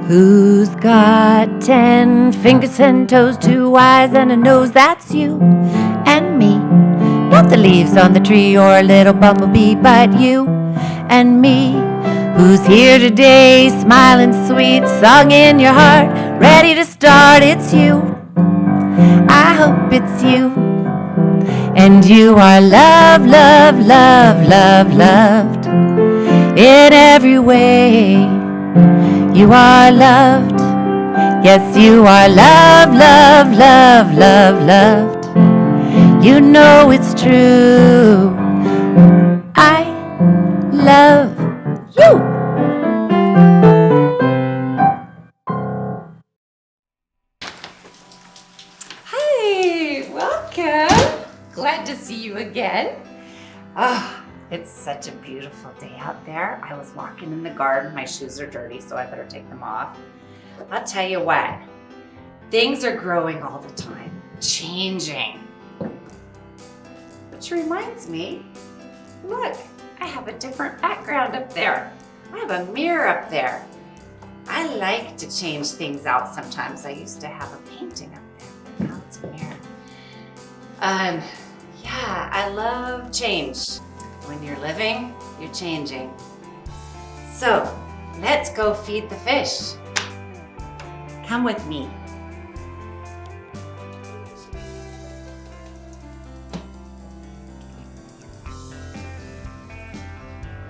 Who's got 10 fingers and toes, 2 eyes and a nose? That's you and me. Not the leaves on the tree or a little bumblebee, but you and me. Who's here today, smiling sweet, song in your heart, ready to start? It's you. I hope it's you. And you are loved, loved, loved, loved, loved in every way. You are loved. Yes, you are loved, loved, loved, loved, loved. You know it's true. I love you. Hey, welcome. Glad to see you again. It's such a beautiful day out there. I was walking in the garden. My shoes are dirty, so I better take them off. I'll tell you what, things are growing all the time, changing. Which reminds me, look, I have a different background up there. I have a mirror up there. I like to change things out sometimes. I used to have a painting up there, but now it's a mirror. Yeah, I love change. When you're living, you're changing. So, let's go feed the fish. Come with me.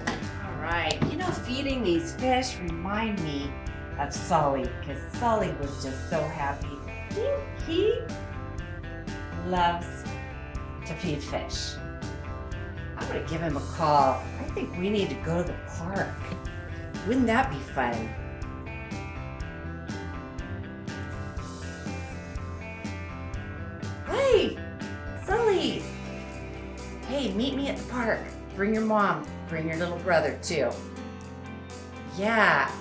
All right, you know, feeding these fish remind me of Sully, because Sully was just so happy. He loves to feed fish. I'm gonna give him a call. I think we need to go to the park. Wouldn't that be fun? Hey, Sully. Hey, meet me at the park. Bring your mom. Bring your little brother too. Yeah.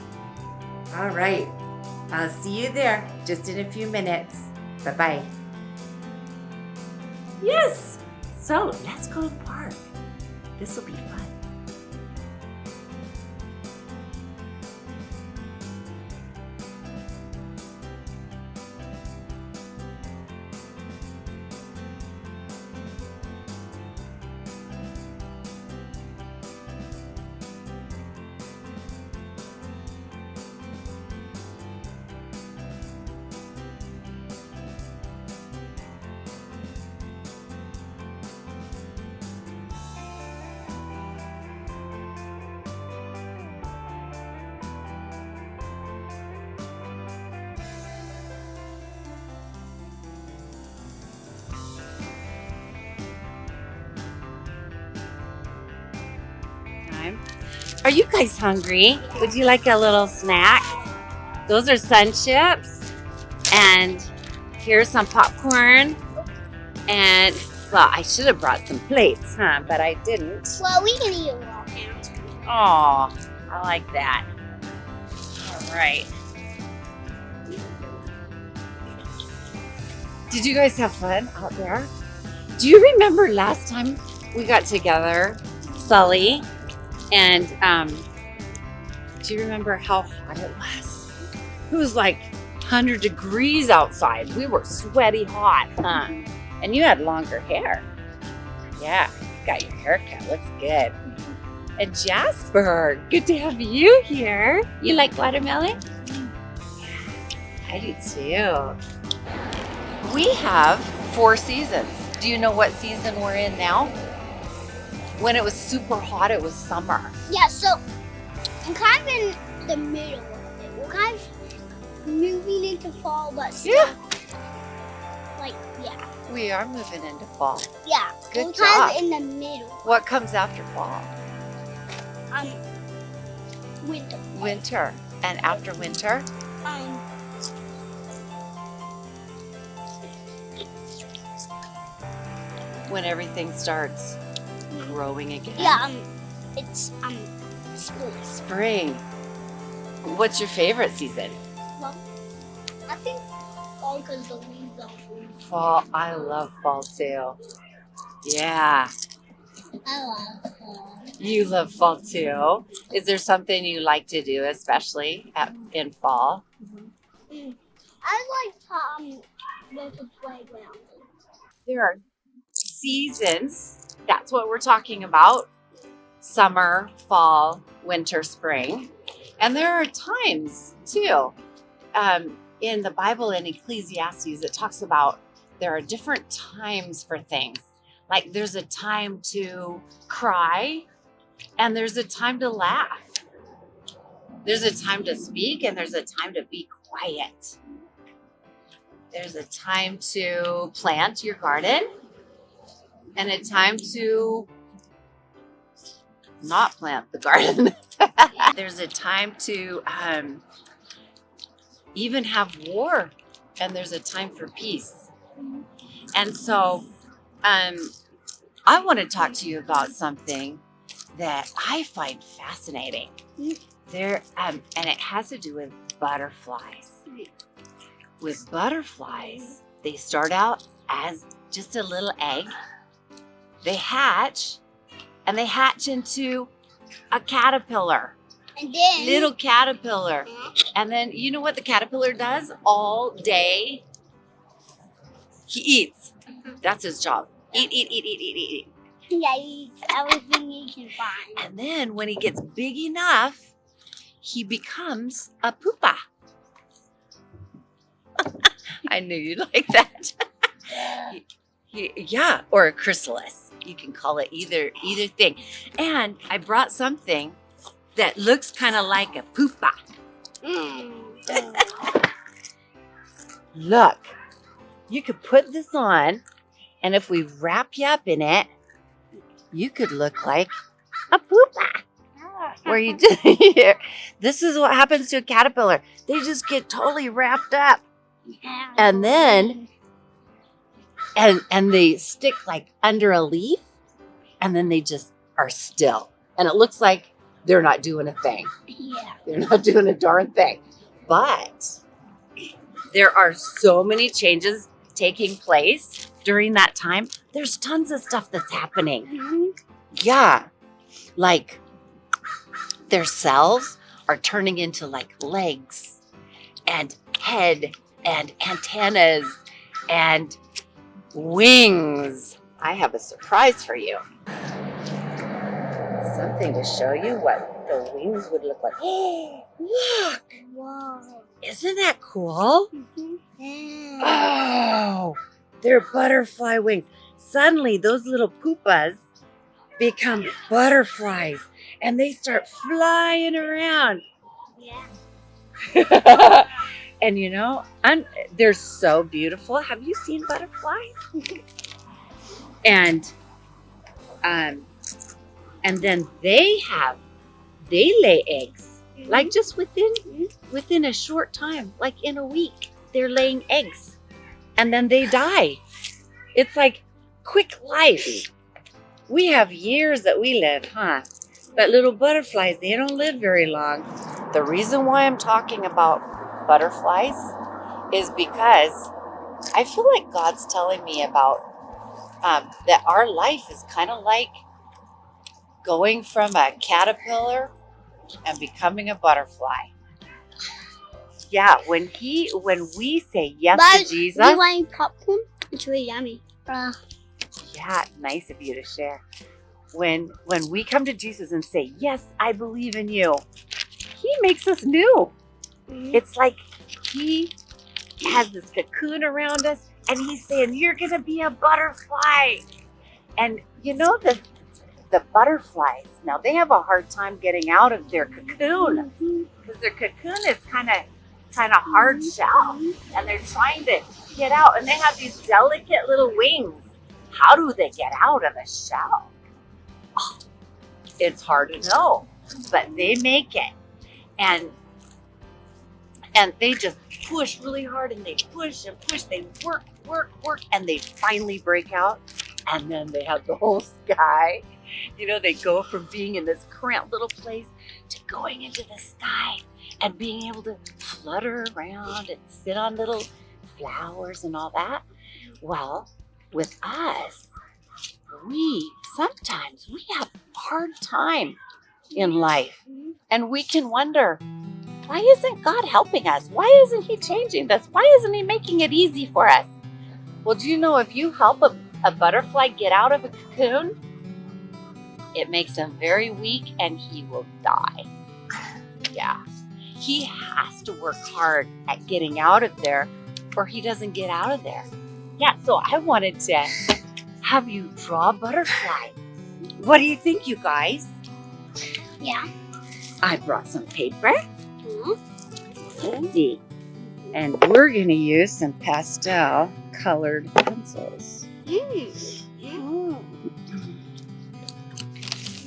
All right. I'll see you there just in a few minutes. Bye-bye. Yes. So let's go to the park. This will be fun. Are you guys hungry? Would you like a little snack? Those are Sun Chips. And here's some popcorn. And, well, I should have brought some plates, huh? But I didn't. Well, we can eat it all now. Aw, I like that. All right. Did you guys have fun out there? Do you remember last time we got together, Sully? And do you remember how hot it was? It was like 100 degrees outside. We were sweaty hot, huh? And you had longer hair. Yeah, you got your haircut. Looks good. And Jasper, good to have you here. You like watermelon? Yeah, I do too. We have 4 seasons. Do you know what season we're in now? When it was super hot, it was summer. Yeah, so I'm kind of in the middle of it. We're kind of moving into fall, but still, Yeah. like, yeah. We are moving into fall. Yeah, Good we're job. kind of in the middle. What comes after fall? Winter. Winter. And after winter? When everything starts growing again. Yeah, it's spring. Spring. What's your favorite season? Well, I think fall because the leaves are green. Fall. I love fall too. Yeah. I love fall. You love fall too. Is there something you like to do, especially in fall? I like with the playground. There are seasons. That's what we're talking about. Summer, fall, winter, spring. And there are times too. In the Bible, in Ecclesiastes, it talks about there are different times for things. Like there's a time to cry and there's a time to laugh. There's a time to speak and there's a time to be quiet. There's a time to plant your garden and a time to not plant the garden. There's a time to even have war, and there's a time for peace. And so I want to talk to you about something that I find fascinating. And it has to do with butterflies. With butterflies, they start out as just a little egg. They hatch, and they hatch into a caterpillar. And then Little caterpillar. And then you know what the caterpillar does all day? He eats. That's his job. Eat, eat, eat, eat, eat, eat, eat. yeah, he eats everything he can find. And then when he gets big enough, he becomes a pupa. I knew you'd like that. Yeah, or a chrysalis. You can call it either thing. And I brought something that looks kind of like a pupa. Look, you could put this on, and if we wrap you up in it, you could look like a pupa. Where you do here. This is what happens to a caterpillar. They just get totally wrapped up. And then and they stick like under a leaf, and then they just are still. And it looks like they're not doing a thing. Yeah. They're not doing a darn thing. But there are so many changes taking place during that time. There's tons of stuff that's happening. Yeah. Like their cells are turning into like legs and head and antennas and wings. I have a surprise for you. Something to show you what the wings would look like. Oh, look! Whoa. Isn't that cool? Yeah. Oh, they're butterfly wings. Suddenly, those little pupas become butterflies and they start flying around. Yeah. And you know, they're so beautiful. Have you seen butterflies? And then they lay eggs, like just within a short time, like in a week, they're laying eggs, and then they die. It's like quick life. We have years that we live, huh? But little butterflies, they don't live very long. The reason why I'm talking about butterflies is because I feel like God's telling me about that our life is kind of like going from a caterpillar and becoming a butterfly. Yeah, when we say yes to Jesus. Do you want any popcorn? It's really yummy. Yeah, nice of you to share. When we come to Jesus and say, yes, I believe in you, he makes us new. It's like he has this cocoon around us and he's saying, you're going to be a butterfly. And you know, the butterflies, now they have a hard time getting out of their cocoon because their cocoon is kind of hard shell and they're trying to get out, and they have these delicate little wings. How do they get out of a shell? Oh, it's hard to know, but they make it. And they just push really hard, and they push and push. They work, and they finally break out. And then they have the whole sky. You know, they go from being in this cramped little place to going into the sky and being able to flutter around and sit on little flowers and all that. Well, with us, sometimes we have a hard time in life, and we can wonder, why isn't God helping us? Why isn't He changing this? Why isn't He making it easy for us? Well, do you know if you help a butterfly get out of a cocoon, it makes him very weak and he will die. Yeah. He has to work hard at getting out of there or he doesn't get out of there. Yeah, so I wanted to have you draw a butterfly. What do you think, you guys? Yeah. I brought some paper. Let's see. And we're going to use some pastel colored pencils.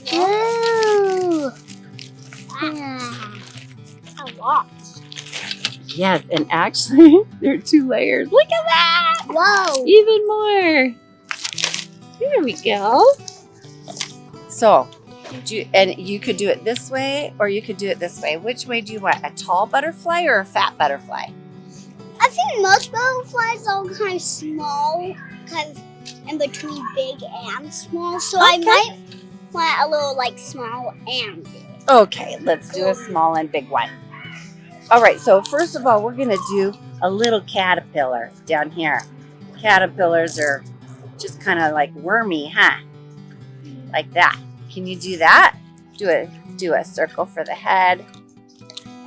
Oh. Wow. A lot. Yes, and actually, there are 2 layers. Look at that! Whoa. Even more. There we go. So, you could do it this way or you could do it this way. Which way do you want? A tall butterfly or a fat butterfly? I think most butterflies are kind of small, kind of in between big and small. So I might want a little like small and big. Okay, let's do a small and big one. All right, so first of all, we're going to do a little caterpillar down here. Caterpillars are just kind of like wormy, huh? Like that. Can you do that? Do a circle for the head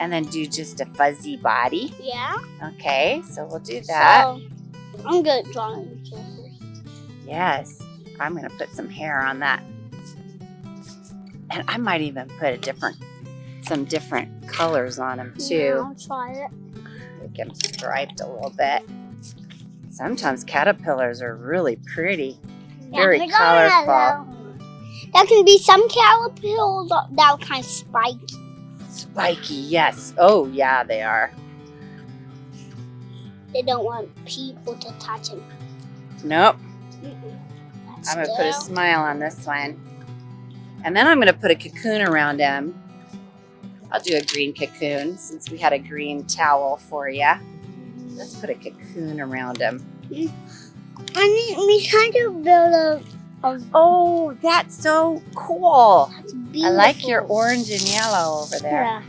and then do just a fuzzy body. Yeah. Okay, so we'll do that. So I'm good at drawing. Yes, I'm going to put some hair on that. And I might even put some different colors on them too. Yeah, I'll try it. Make them striped a little bit. Sometimes caterpillars are really pretty, very colorful. There can be some caterpillars that are kind of spiky. Spiky, yes. Oh, yeah, they are. They don't want people to touch them. Nope. I'm going to put a smile on this one. And then I'm going to put a cocoon around him. I'll do a green cocoon since we had a green towel for you. Let's put a cocoon around him. We kind of build a Oh, that's so cool. That's beautiful. I like your orange and yellow over there. Yeah.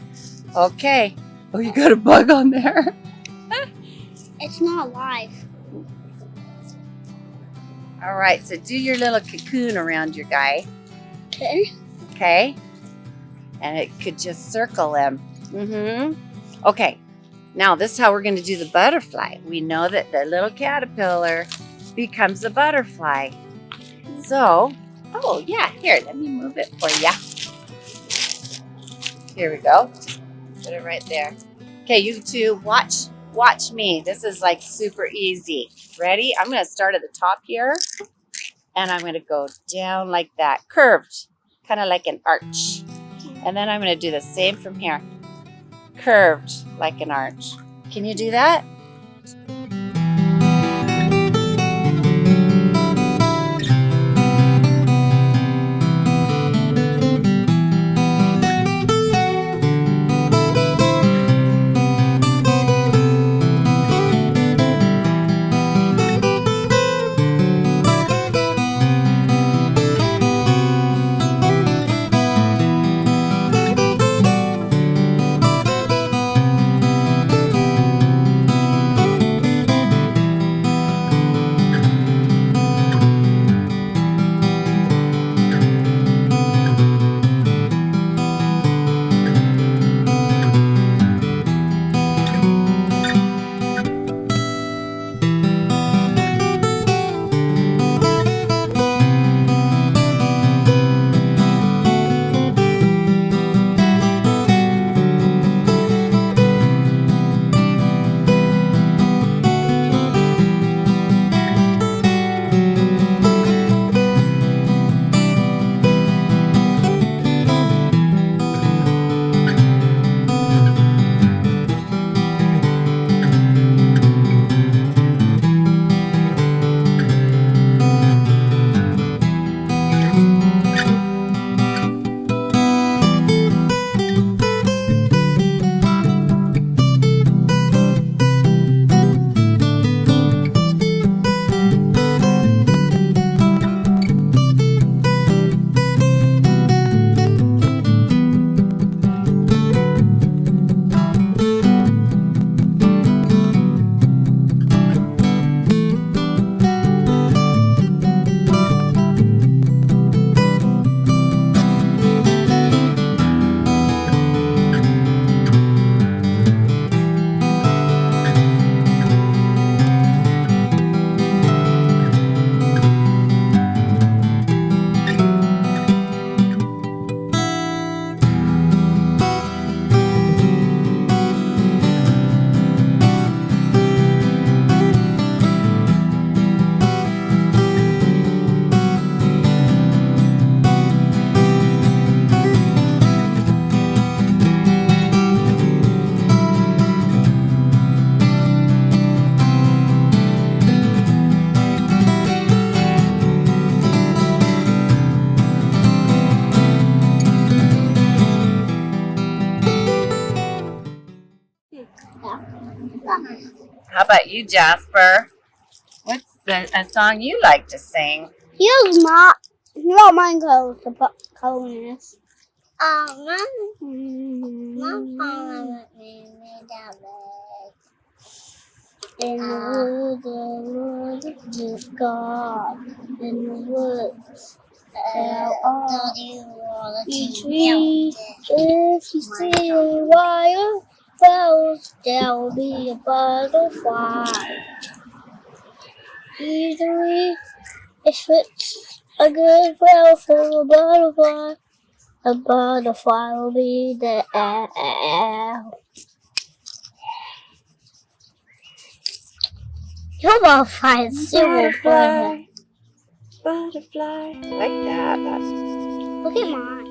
Okay. Oh, you got a bug on there. It's not alive. All right, so do your little cocoon around your guy. Okay. Okay. And it could just circle him. Okay. Now, this is how we're going to do the butterfly. We know that the little caterpillar becomes a butterfly. So, oh, yeah, here, let me move it for you. Here we go. Put it right there. Okay, you two, watch me. This is like super easy. Ready? I'm going to start at the top here, and I'm going to go down like that, curved, kind of like an arch. And then I'm going to do the same from here, curved like an arch. Can you do that? How about you, Jasper? What's a song you like to sing? Here's my, not mine goes, the colorist. Mom, in the woods of God, in the woods, there are trees. If you see a wire, bells, there will be a butterfly. Usually, if it's a good well for a butterfly will be there. Your butterfly is super fun. Butterfly. Like that. Look at mine.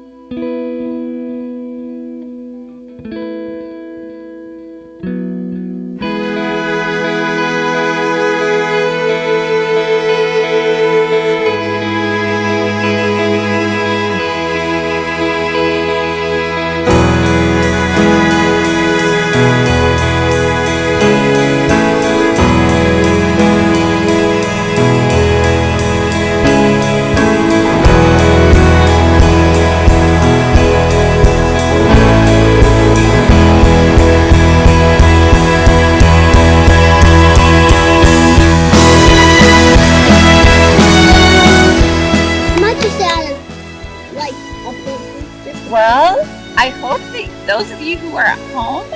Well, I hope that those of you who are at home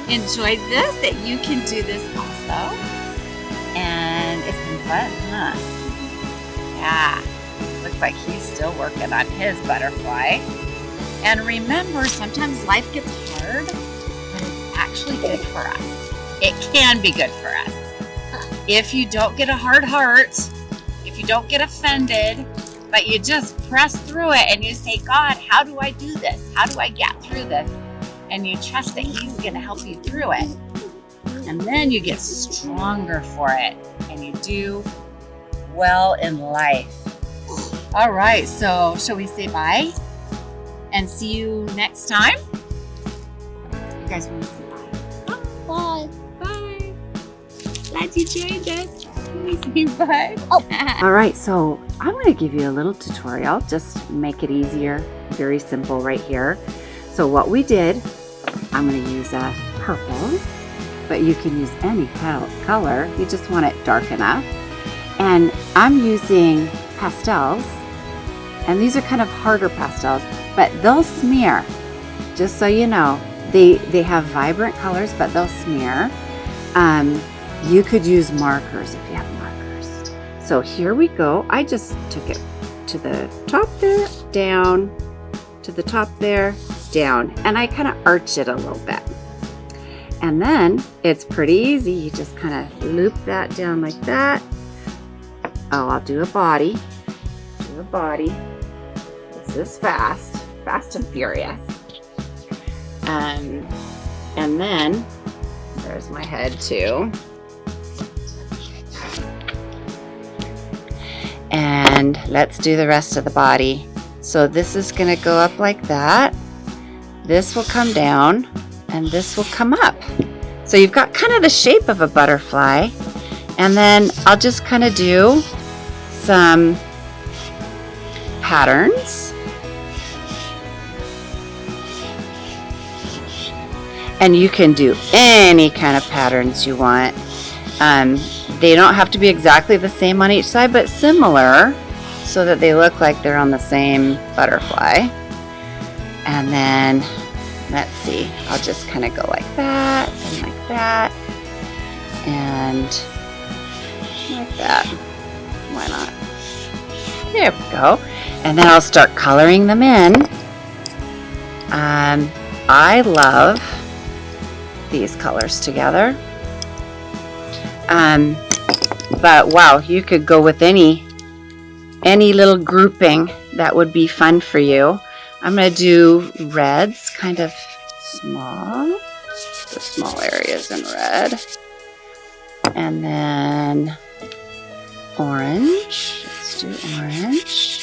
enjoyed this, that you can do this also. And it's been fun, huh? Yeah. Looks like he's still working on his butterfly. And remember, sometimes life gets hard, but it's actually good for us. It can be good for us. If you don't get a hard heart, if you don't get offended, but you just press through it and you say, God, how do I do this? How do I get through this? And you trust that He's going to help you through it. And then you get stronger for it and you do well in life. All right, so shall we say bye and see you next time? You guys want to say bye? Bye. Bye. Glad you joined us. We say bye. All right, so I'm going to give you a little tutorial, just make it easier, very simple right here. So what we did, I'm going to use a purple, but you can use any color. You just want it dark enough. And I'm using pastels, and these are kind of harder pastels, but they'll smear, just so you know. They have vibrant colors, but they'll smear. You could use markers if you have markers. So here we go. I just took it to the top there, down, to the top there, down, and I kind of arch it a little bit. And then it's pretty easy. You just kind of loop that down like that. Oh, I'll do a body. Do a body. This is fast and furious. And then there's my head too. And let's do the rest of the body. So this is going to go up like that. This will come down and this will come up. So you've got kind of the shape of a butterfly. And then I'll just kind of do some patterns. And you can do any kind of patterns you want. They don't have to be exactly the same on each side, but similar, so that they look like they're on the same butterfly. And then, let's see, I'll just kind of go like that, and like that, and like that. Why not? There we go. And then I'll start coloring them in. I love these colors together. But wow, you could go with any little grouping that would be fun for you. I'm going to do reds, kind of small, the small areas in red. And then orange, let's do orange.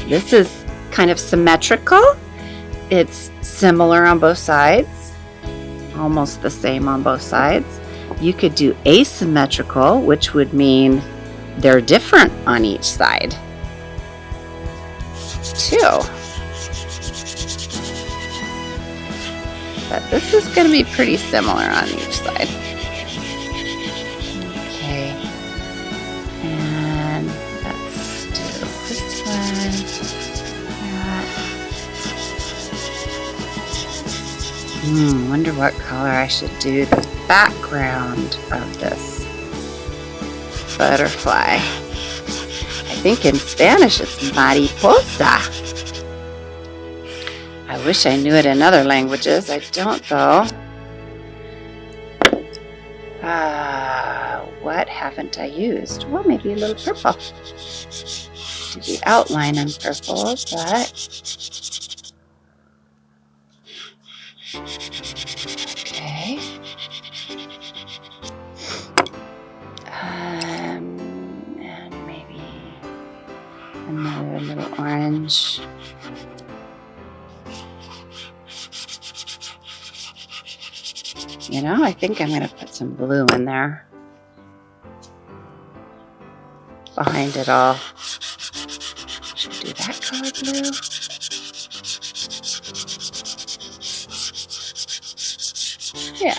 This is kind of symmetrical. It's similar on both sides, almost the same on both sides. You could do asymmetrical, which would mean they're different on each side, too. But this is going to be pretty similar on each side. Okay. And let's do this one. Wonder what color I should do the background of this butterfly. I think in Spanish it's mariposa. I wish I knew it in other languages. I don't though. What haven't I used? Well, maybe a little purple. Do the outline in purple, but okay. And maybe another little orange. You know, I think I'm going to put some blue in there behind it all. Should do that color blue. Yeah.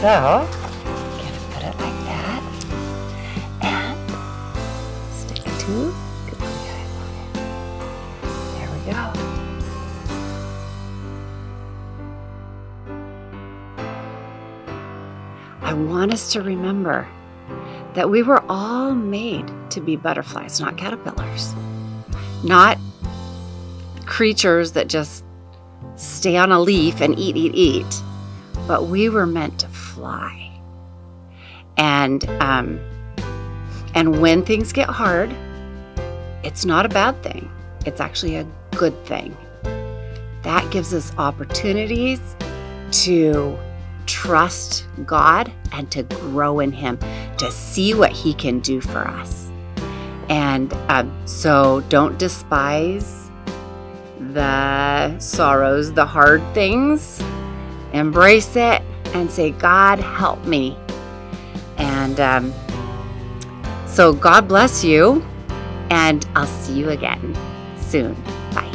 So, I'm gonna put it like that and stick two googly eyes on it. There we go. I want us to remember that we were all made to be butterflies, not caterpillars, not creatures that just stay on a leaf and eat, but we were meant to fly. And when things get hard, it's not a bad thing. It's actually a good thing. That gives us opportunities to trust God and to grow in Him, to see what He can do for us. And so don't despise the sorrows, the hard things. Embrace it and say, God, help me. And so God bless you, and I'll see you again soon. Bye.